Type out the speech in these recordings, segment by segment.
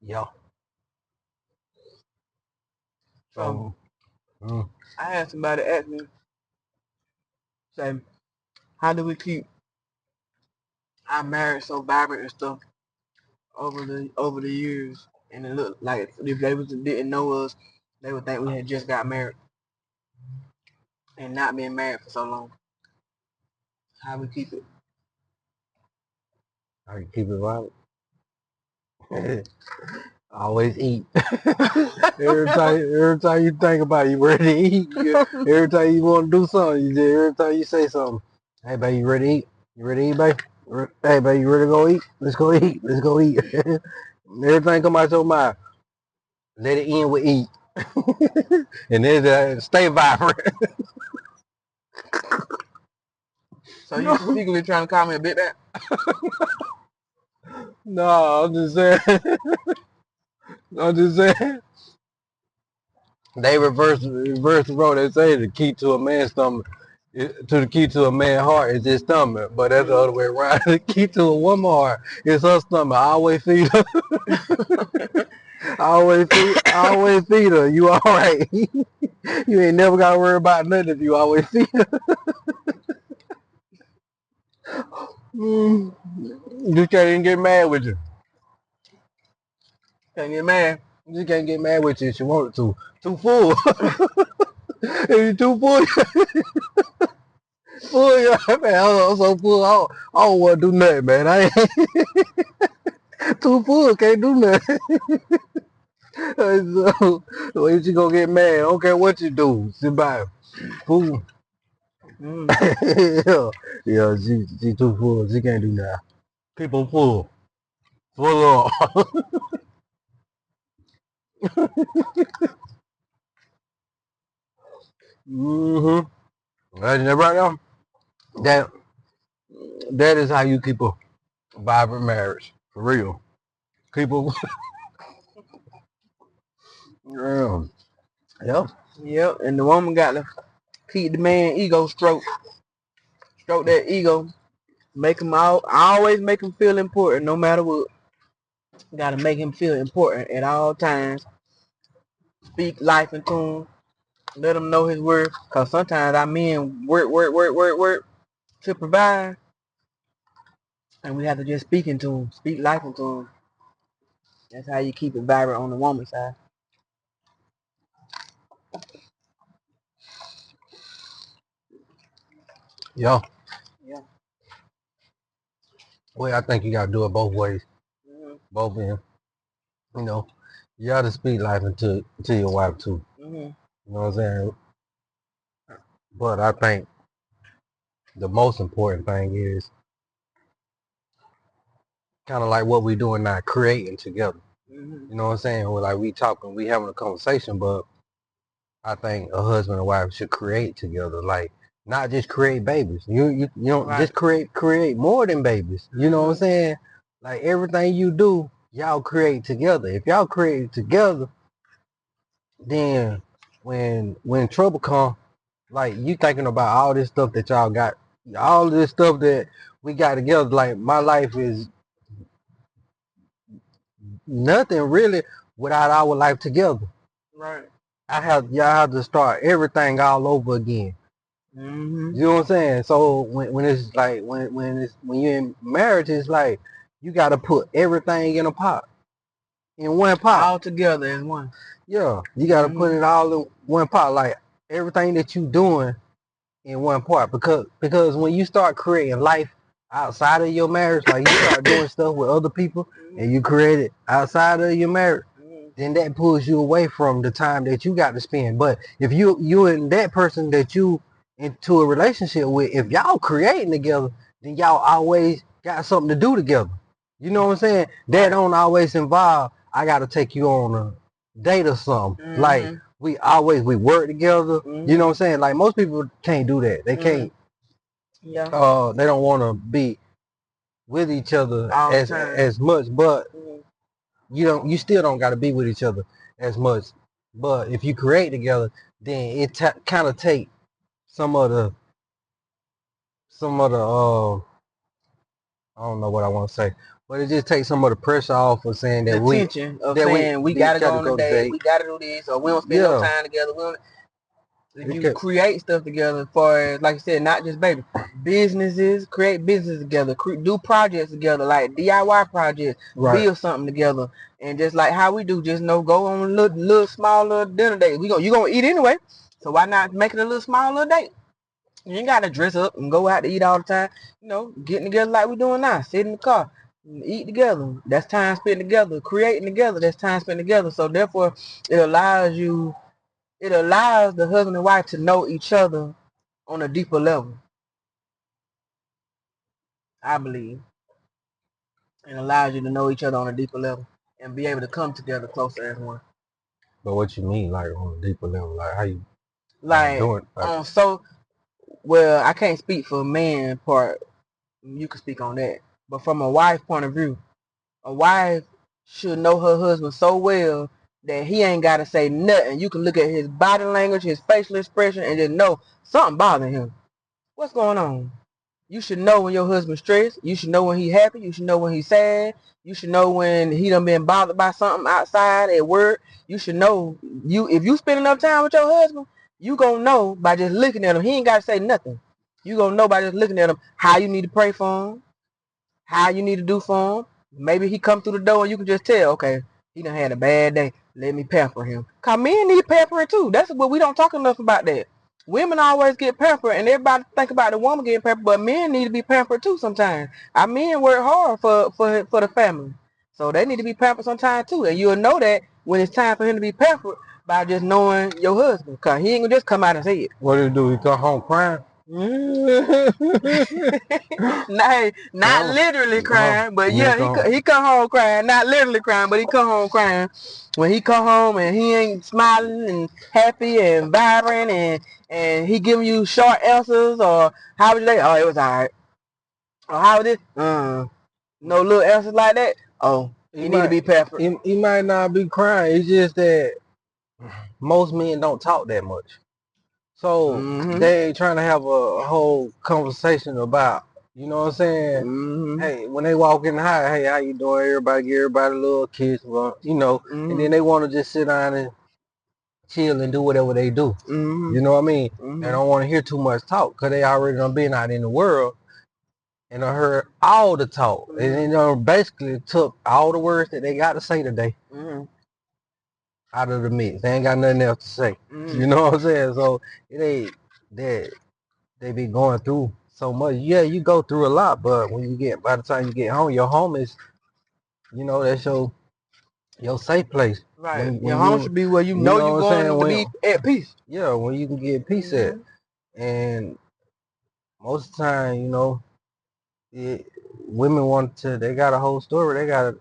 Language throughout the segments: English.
Yeah. So So, mm, I had somebody ask me, say, how do we keep our marriage so vibrant and stuff over the years? And it looked like if they didn't know us, they would think we had just got married and not been married for so long. How we keep it? I can keep it right. Always eat. every time you think about it, you ready to eat. Every time you want to do something, every time you say something, hey babe, you ready to eat? You ready to eat, babe? Hey babe, you ready to go eat? Let's go eat. Let's go eat. Everything come out your mouth. Let it end with eat. And then stay vibrant. So you secretly trying to call me a bit back? No, I'm just saying. I'm just saying. They reverse the road. They say the key to a man's stomach, to the key to a man's heart is his stomach, but that's the Mm. other way around. The key to a woman's heart is her stomach. I always feed her. I always feed her. You all right? You ain't never gotta worry about nothing if you always feed her. Mm. You can't even get mad with you. Can't get mad. You can't get mad with you if you wanted to. Too full. If you too full, full, man. I'm so full. I don't want to do nothing, man. I ain't too full. Can't do nothing. So, when you gonna get mad? I don't care what you do. Sit by fool. Mm. Yeah, yeah. She too full. She can't do that. People full. Full up. Mm-hmm. And right now, that that is how you keep a vibrant marriage. For real. People. Yeah. Yep. Yep. And the woman got to keep the man ego stroke that ego, make him out. I always make him feel important, no matter what. Got to make him feel important at all times. Speak life into him. Let him know his worth. Cause sometimes our men work to provide, and we have to just speak into him, speak life into him. That's how you keep it vibrant on the woman side. Yeah. Yeah. Well, I think you gotta do it both ways. Mm-hmm. Both ends. You know, you gotta speak life into your wife too. Mm-hmm. You know what I'm saying? But I think the most important thing is kind of like what we're doing now, creating together. Mm-hmm. You know what I'm saying? We're like we talking, we having a conversation, but I think a husband and wife should create together. Like not just create babies. You don't Right. just create more than babies. You know what I'm Mm-hmm. saying? Like everything you do, y'all create together. If y'all create together, then when trouble come, like you thinking about all this stuff that y'all got, all this stuff that we got together. Like my life is nothing really without our life together. Right. Y'all have to start everything all over again. Mm-hmm. You know what I'm saying? So when it's like when you're in marriage, it's like you got to put everything in a pot, in one pot. All together as one. Yeah, you got to put Mm-hmm. it all in one pot. Like everything that you doing in one part, because when you start creating life outside of your marriage, like you start doing stuff with other people, and you create it outside of your marriage, Mm-hmm. then that pulls you away from the time that you got to spend. But if you and that person that you into a relationship with, if y'all creating together, then y'all always got something to do together. You know what I'm saying? That Right. don't always involve I got to take you on a date or something. Like Mm-hmm. we work together. You know Mm-hmm. what I'm saying? Like most people can't do that. They Mm-hmm. can't. Yeah. They don't want to be with each other All the time. as much. But Mm-hmm. you still don't got to be with each other as much. But if you create together, then it kind of take some of the some of the I don't know what I want to say, But it just takes some of the pressure off of saying The that we tension of saying we did gotta go gotta on a go to date, date. we gotta do this, or we don't spend no Yeah, time together. We don't, if it you can, create stuff together, as far as like I said, not just baby, businesses, create business together, do projects together, like DIY projects, right. build something together, and just like how we do, just go on a little small little dinner date. You gonna eat anyway, so why not make it a little small little date? You ain't gotta dress up and go out to eat all the time. Getting together like we doing now, sit in the car, eat together. That's time spent together, creating together. That's time spent together. So therefore, it allows you it allows the husband and wife to know each other on a deeper level. I believe it allows you to know each other on a deeper level and be able to come together closer as one. But what you mean, like on a deeper level, like how you Like doing? Like, well, I can't speak for a man part. You can speak on that, but from a wife point of view, a wife should know her husband so well that he ain't gotta say nothing. You can look at his body language, his facial expression, and just know something bothering him. What's going on? You should know when your husband's stressed. You should know when he's happy. You should know when he's sad. You should know when he done been bothered by something outside at work. You should know if you spend enough time with your husband, you gonna know by just looking at him. He ain't gotta say nothing. You gonna know by just looking at him how you need to pray for him, how you need to do for him. Maybe he come through the door and you can just tell, okay, he done had a bad day. Let me pamper him. Cause men need pampering too. That's what we don't talk enough about that. Women always get pampered and everybody think about the woman getting pampered, but men need to be pampered too sometimes. Our men work hard for the family. So they need to be pampered sometimes too. And you'll know that when it's time for him to be pampered by just knowing your husband. Cause he ain't gonna just come out and say it. what do you do? You come home crying? Not Come, literally crying, but yeah, yeah, come. he come home crying. Not literally crying, but he come home crying. When he come home and he ain't smiling and happy and vibrant and he giving you short answers or how was your day? Oh, it was alright. Or how was it? No little answers like that. Oh, He he need to might be pampered. he might not be crying. It's just that most men don't talk that much. So Mm-hmm. they ain't trying to have a whole conversation about, you know what I'm saying? Mm-hmm. Hey, when they walk in the house, hey, how you doing? Everybody give everybody a little kiss, well, and then Mm-hmm. they want to just sit down and chill and do whatever they do. Mm-hmm. You know what I mean? They Mm-hmm. don't want to hear too much talk because they already done been out in the world and I heard all the talk. And Mm-hmm. basically took all the words that they got to say today Mm-hmm. out of the mix. They ain't got nothing else to say. Mm-hmm. You know what I'm saying? So it ain't that they be going through so much. Yeah, you go through a lot, but when you get by the time you get home, your home is, that's your safe place. Right. When Your home you should be where you you know know you what I'm saying, going to be at peace. when you can get peace at. Mm-hmm. And most of the time, it, women they got a whole story. They gotta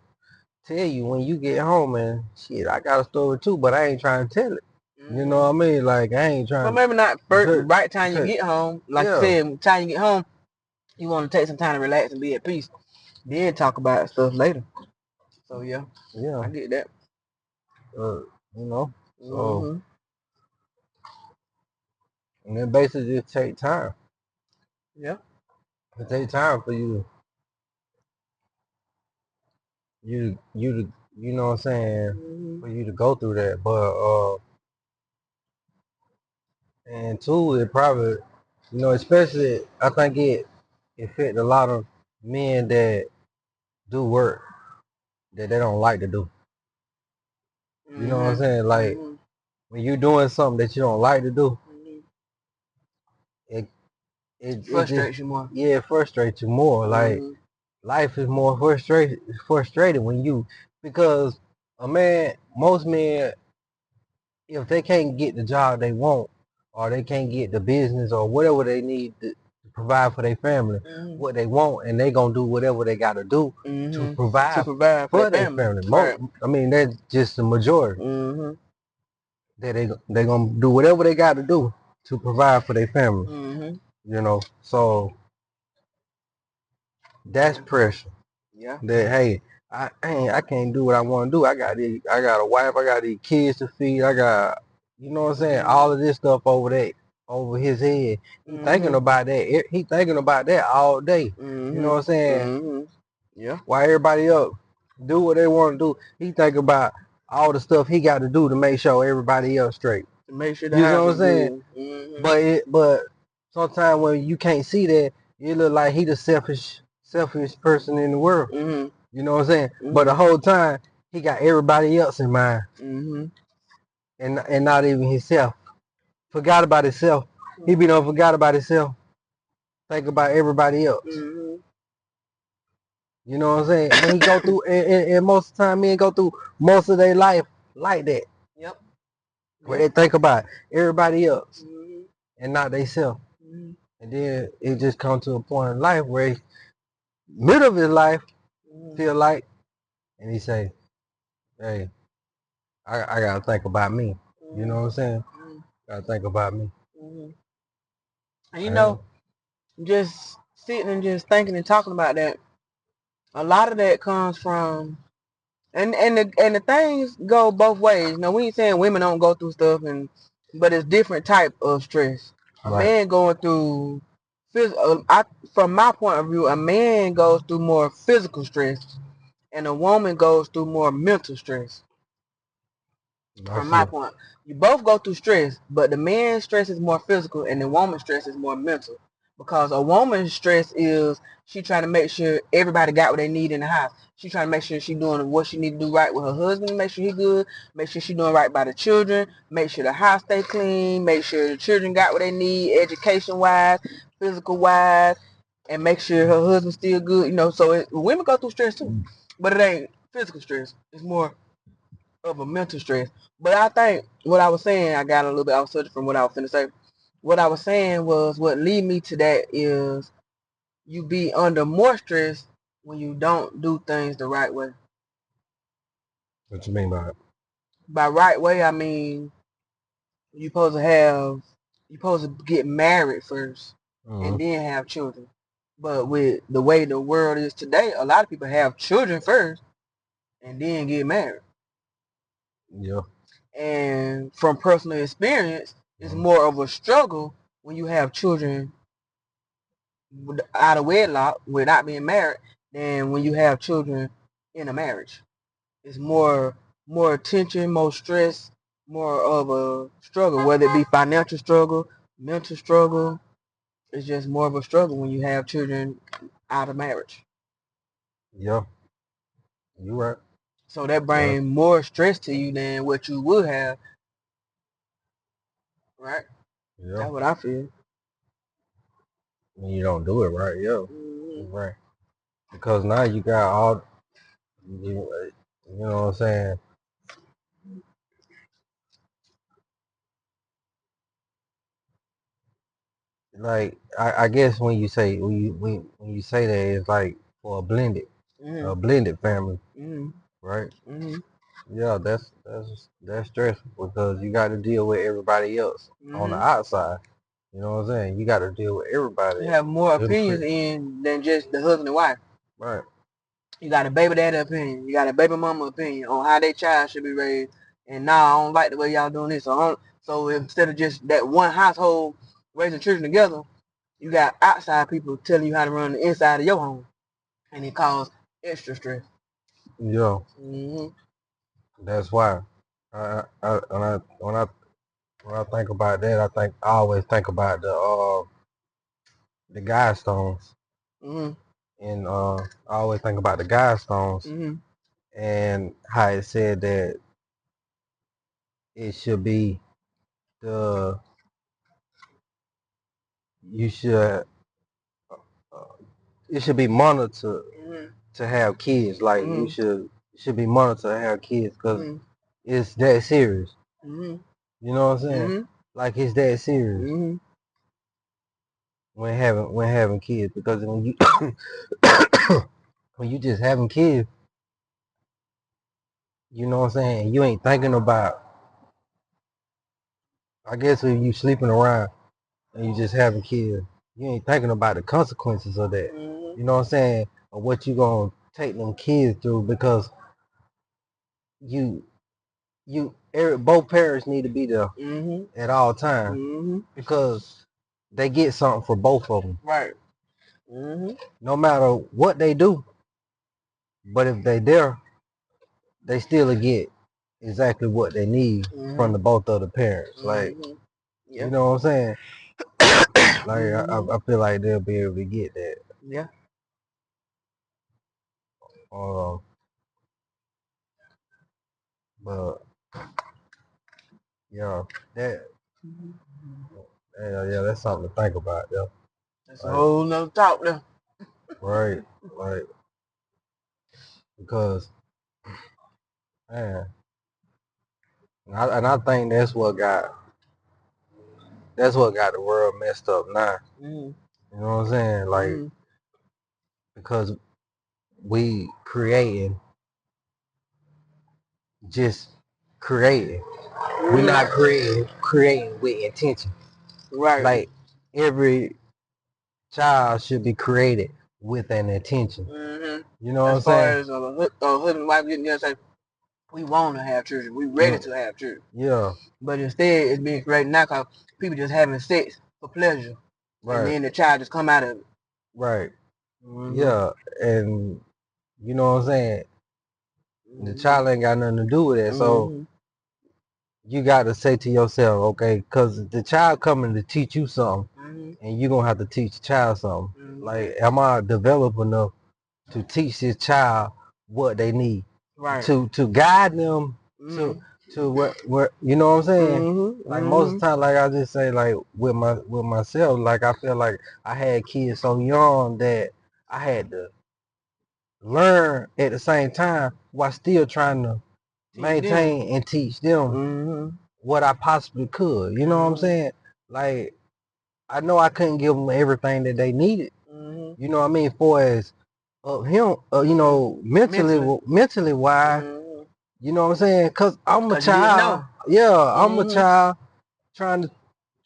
tell you when you get home, and shit, I got a story too, but I ain't trying to tell it. You know Mm-hmm. what I mean? Like I ain't But trying maybe not first, because right time you because get home. Like you yeah, said, time you get home, you want to take some time to relax and be at peace. Then talk about stuff later. So yeah, yeah, I get that. uh, you know. So Mm-hmm. and then basically just take time. Yeah. It take time for you know what I'm saying, Mm-hmm. for you to go through that. But and two, it probably, especially I think it affect a lot of men that do work that they don't like to do. You know what I'm Mm-hmm. saying? Like Mm-hmm. when you're doing something that you don't like to do, Mm-hmm. it it just, Frustrates you more. yeah, it frustrates you more. Like Mm-hmm. life is more frustrated when you, because most men, if they can't get the job they want, or they can't get the business or whatever they need to provide for their family, Mm-hmm. what they want, and they gonna do whatever they gotta do to Mm-hmm. To provide provide for their for their family. family. Right. That's just the majority. Mm-hmm. That they gonna do whatever they gotta do to provide for their family. Mm-hmm. So that's Yeah. pressure. Yeah. That hey, I can't do what I want to do. I got a wife, I got these kids to feed, I got, you know what I'm saying, all Mm-hmm. of this stuff over his head. He thinking Mm-hmm. about that. He thinking about that all day. You know Mm-hmm. what I'm saying? Mm-hmm. Yeah. While everybody else do what they want to do, he think about all the stuff he got to do to make sure everybody else straight. To make sure the You know house what is I'm saying? good. Mm-hmm. But sometimes when you can't see that, it look like he the selfish person in the world. Mm-hmm. You know what I'm saying? Mm-hmm. But the whole time he got everybody else in mind, Mm-hmm. and not even himself. Forgot about himself. He be done forgot about himself. Think about everybody else. Mm-hmm. You know what I'm saying? And he go through, and most of the time, men go through most of their life like that, Yep. where they think about everybody else Mm-hmm. and not themselves. Mm-hmm. And then it just comes to a point in life where middle of his life feel like, and he say, "Hey, I gotta think about me." You know what I'm saying? Mm-hmm. Gotta think about me. Mm-hmm. And you And know, just sitting and just thinking and talking about that, a lot of that comes from and the things go both ways. Now we ain't saying women don't go through stuff but it's different type of stress. A right, man going through physical from my point of view, a man goes through more physical stress and a woman goes through more mental stress. I From my see. point, you both go through stress, but the man's stress is more physical and the woman's stress is more mental. Because a woman's stress is she trying to make sure everybody got what they need in the house. She trying to make sure she doing what she need to do right with her husband, make sure he good, make sure she doing right by the children, make sure the house stay clean, make sure the children got what they need, education wise, physical wise, and make sure her husband still good. You know, so women go through stress too, but it ain't physical stress. It's more of a mental stress. But I think what I was saying, I got a little bit off subject from what I was finna say. What I was saying was what lead me to that is you be under more stress when you don't do things the right way. What you mean by it? By right way, I mean you supposed to get married first and Mm-hmm. then have children. But with the way the world is today, a lot of people have children first and then get married. Yeah. And from personal experience, it's Mm-hmm. more of a struggle when you have children out of wedlock without being married than when you have children in a marriage. It's more tension, more stress, more of a struggle, whether it be financial struggle, mental struggle. It's just more of a struggle when you have children out of marriage. Yeah. You right. So that Yeah. brings more stress to you than what you would have, right? Yeah. That's what I feel. When you don't do it right, yeah. Mm-hmm. You're right. Because now you got all you know what I'm saying? Like I guess when you say that it's like for Mm-hmm. a blended family, Mm-hmm. right? Mm-hmm. Yeah, that's stressful because you got to deal with everybody else on the Mm-hmm. outside. You know what I'm saying? You got to deal with everybody. You have more Little opinions Chris, in than just the husband and wife. right? You got a baby daddy opinion. You got a baby mama opinion on how their child should be raised. And nah, I don't like the way y'all doing this. So instead of just that one household raising children together, you got outside people telling you how to run the inside of your home, and it causes extra stress. Yeah, Mm-hmm. that's why. When I think about that, I always think about the guy stones, Mm-hmm. and I always think about the guy stones Mm-hmm. and how it said that it should be the you should uh, it should be monitored Mm-hmm. to have kids. Like Mm-hmm. it should be monitored to have kids because Mm-hmm. it's that serious. Mm-hmm. You know what I'm saying? Mm-hmm. Like it's that serious Mm-hmm. when having kids because when you when you just having kids, you know what I'm saying? You ain't thinking about. I guess if you sleeping around and you just having kids, you ain't thinking about the consequences of that. Mm-hmm. You know what I'm saying? Or what you gonna take them kids through because you both parents need to be there Mm-hmm. at all times Mm-hmm. because they get something for both of them. Right. Mm-hmm. No matter what they do, But if they there, they still get exactly what they need from the both of the parents. Like, Yeah. you know what I'm saying? Like, I feel like they'll be able to get that. Yeah. But yeah, that yeah, that's something to think about, yeah. That's a Like, whole nother talk there. right, like, because man, and I think that's what got the world messed up now. You know what I'm saying? Like, because we just creating. We're not creating with intention. Right. Like, every child should be created with an intention. You know what I'm saying? As far as a husband and wife getting together and say, we want to have children. We ready to have children. Yeah. But instead, it's being created now because people just having sex for pleasure. Right. And then the child just come out of it. Right. Yeah. And you know what I'm saying? The child ain't got nothing to do with it. So you got to say to yourself, okay, because the child coming to teach you something, and you're going to have to teach the child something. Like, am I developed enough to teach this child what they need? Right. To guide them to what you know what I'm saying? Like, most of the time, like I just say, like, with myself, like, I feel like I had kids so young that I had to learn at the same time while still trying to maintain and teach them what I possibly could. You know what I'm saying? Like, I know I couldn't give them everything that they needed. You know what I mean? For as him, you know, mentally wise. You know what I'm saying? Cause I'm a child. Yeah, I'm a child trying to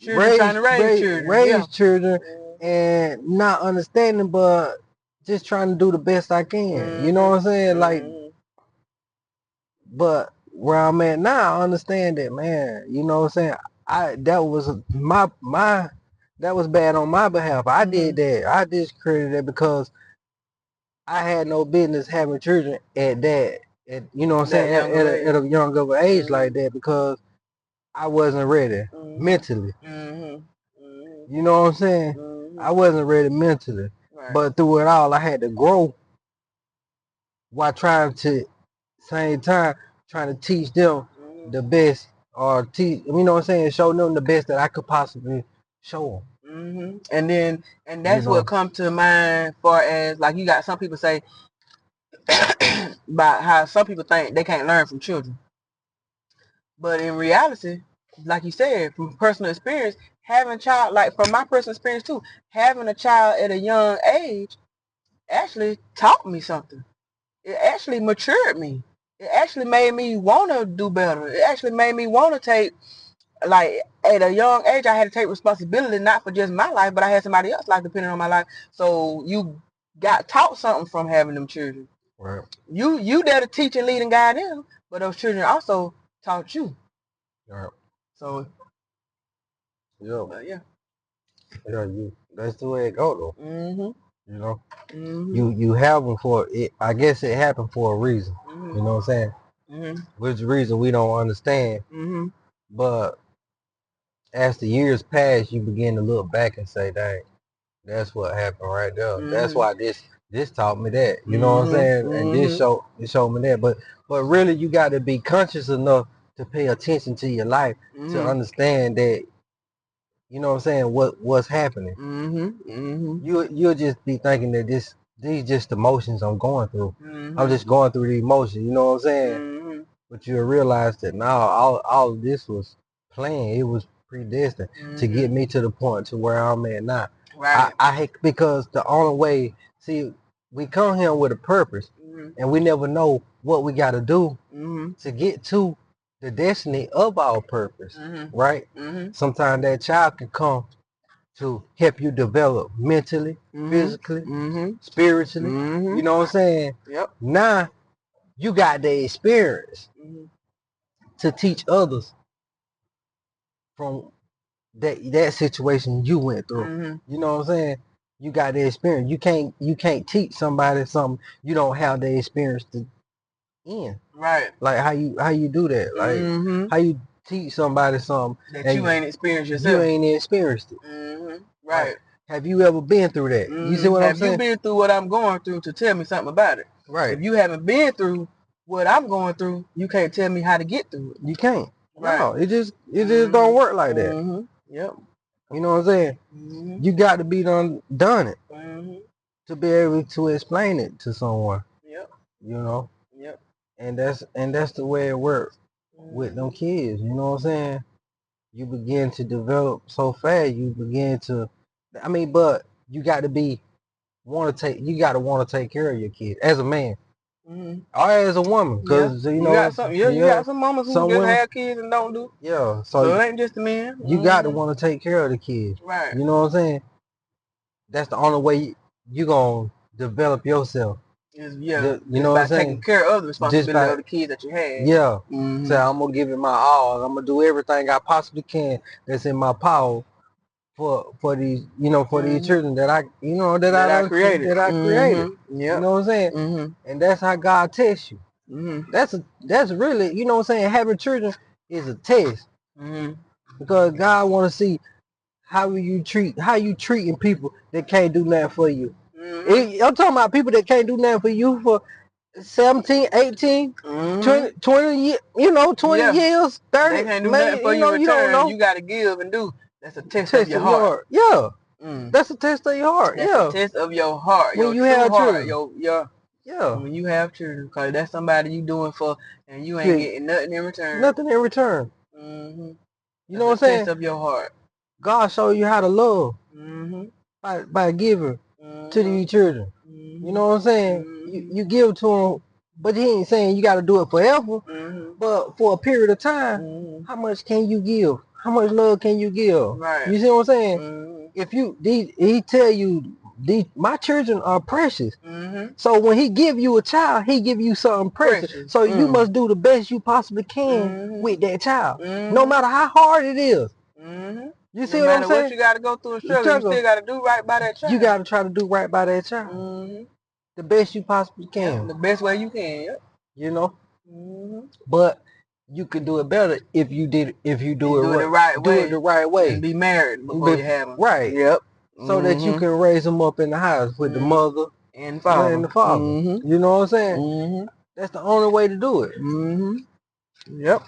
raise children and not understanding, but just trying to do the best I can. You know what I'm saying? Like, but where I'm at now, I understand that, man. You know what I'm saying? That was that was bad on my behalf. I did that. I discredited it because I had no business having children you know what I'm saying, at a young of an age like that, because I wasn't ready mentally. You know what I'm saying? I wasn't ready mentally. Right. But through it all, I had to grow while trying to, same time, trying to teach them the best, or teach, you know what I'm saying, show them the best that I could possibly show them. And that's what comes to mind, far as, like, you got some people say about how some people think they can't learn from children. But in reality, like you said, from personal experience, having a child, like from my personal experience too, having a child at a young age actually taught me something. It actually matured me. It actually made me want to do better. It actually made me want to take, like, at a young age, I had to take responsibility, not for just my life, but I had somebody else's life depending on my life. So you got taught something from having them children. Right. You there to teach and lead and guide them, but those children also taught you. Right. So yeah. Yeah, that's the way it go though. You know, you have them for it. I guess it happened for a reason. You know what I'm saying? Which reason we don't understand. But as the years pass, you begin to look back and say, "Dang, that's what happened right there. That's why this taught me that." You know what I'm saying? And this showed me that. But really, you got to be conscious enough to pay attention to your life to understand that. You know what I'm saying? What's happening? You'll just be thinking that these just emotions I'm going through. I'm just going through the emotions. You know what I'm saying? But you'll realize that now all of this was planned. It was predestined to get me to the point to where I'm at now. Right. I hate, because the only way, see, we come here with a purpose, and we never know what we got to do to get to the destiny of our purpose, right? Sometimes that child can come to help you develop mentally, physically, spiritually. You know what I'm saying? Yep. Now you got the experience to teach others from that situation you went through. You know what I'm saying? you got the experience. You can't teach somebody something you don't have the experience to in. Right. Like how you do that? Like how you teach somebody something that you ain't experienced yourself. You ain't experienced it. Right. Like, have you ever been through that? You see what I'm saying? Have you been through what I'm going through to tell me something about it? Right. If you haven't been through what I'm going through, you can't tell me how to get through it. You can't. Right. No, it just don't work like that. Yep. You know what I'm saying? You got to be done it to be able to explain it to someone. Yep. You know. Yep. And that's the way it works with them kids. You know what I'm saying? You begin to develop so fast. You begin to, I mean, but you got to want to take care of your kids as a man. Or as a woman, because you got some mamas who just have kids and don't do. Yeah, so it ain't just the men. You got to want to take care of the kids, right? You know what I'm saying? That's the only way you gonna develop yourself. You know what I'm saying? Taking care of the responsibility of the kids that you have. Yeah. So I'm gonna give it my all. I'm gonna do everything I possibly can that's in my power for these these children that I created. You know what I'm saying? And that's how God tests you. That's really, you know what I'm saying, having children is a test. Because God want to see how you treating people that can't do nothing for you. I'm talking about people that can't do nothing for you for 17, 18, 20 years, 20 years, 30. They can't do nothing for you in return. You got to give and do. That's a test of your heart. Yeah. That's a test of your heart. That's a test of your heart. When you have children. When you have children, because that's somebody you doing for, and you ain't getting nothing in return. Nothing in return. You know what I'm saying? Test of your heart. God show you how to love by giving to these children. You know what I'm saying? You give to them, but he ain't saying you got to do it forever. But for a period of time, how much can you give? How much love can you give? Right. You see what I'm saying? If he tell you my children are precious. So when he give you a child, he give you something precious. So you must do the best you possibly can with that child, no matter how hard it is. You see what I'm saying? No matter what you got to go through and struggle, you still got to do right by that child. You got to try to do right by that child. The best you possibly can. The best way you can. Yep. You know. But you could do it better if you do it the right way. And be married before you have them. Right. Yep. So that you can raise them up in the house with the mother and father. You know what I'm saying? That's the only way to do it. Yep.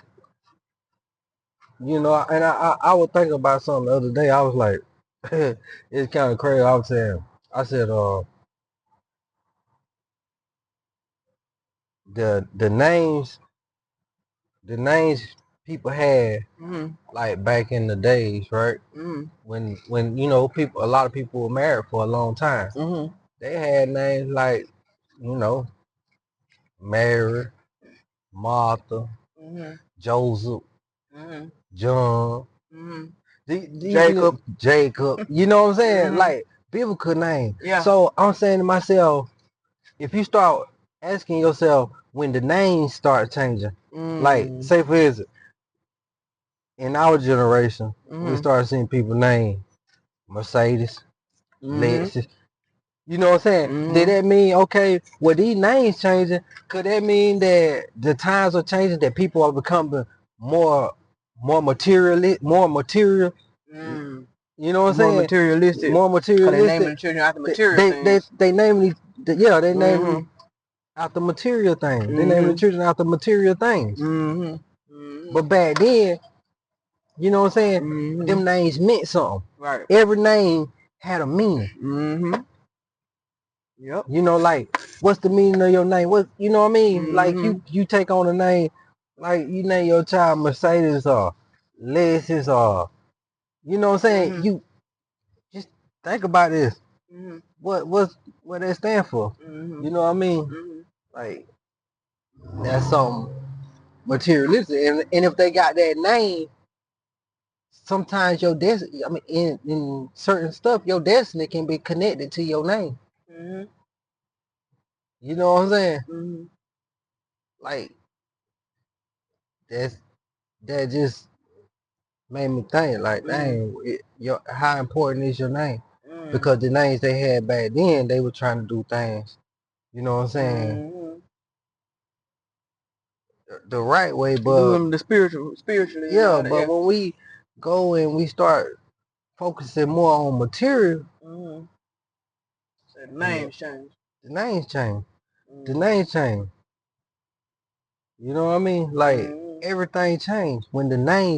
You know, and I was thinking about something the other day. I was like, it's kind of crazy. I said, the names people had like back in the days, right? When a lot of people were married for a long time. They had names like, Mary, Martha, Joseph, John, Jacob. You know what I'm saying? Like people could name. Yeah. So I'm saying to myself, if you start asking yourself when the names start changing, like say for instance, in our generation, we start seeing people name Mercedes, Lexus. You know what I'm saying? Did that mean, okay, with these names changing, could that mean that the times are changing, that people are becoming more material? You know what I'm saying? Materialistic. More materialistic. They naming the children after material things. They naming they naming after material things. They naming the children after material things. But back then, you know what I'm saying? Them names meant something. Right. Every name had a meaning. Yep. You know, like, what's the meaning of your name? What, you know what I mean? Like, you take on a name, like, you name your child Mercedes or Lexus or, you know what I'm saying? You just think about this. What that stand for? You know what I mean? Like, that's something materialistic. And if they got that name, sometimes your destiny, I mean, in certain stuff, your destiny can be connected to your name. You know what I'm saying? Like, that just made me think, like, dang, how important is your name? Because the names they had back then, they were trying to do things, you know what I'm saying, the right way. Do But them the spiritually and yeah, all that. but Yeah. when we go and we start focusing more on material, The names change. the names change. The names change. You know what I mean? Like everything changed when the names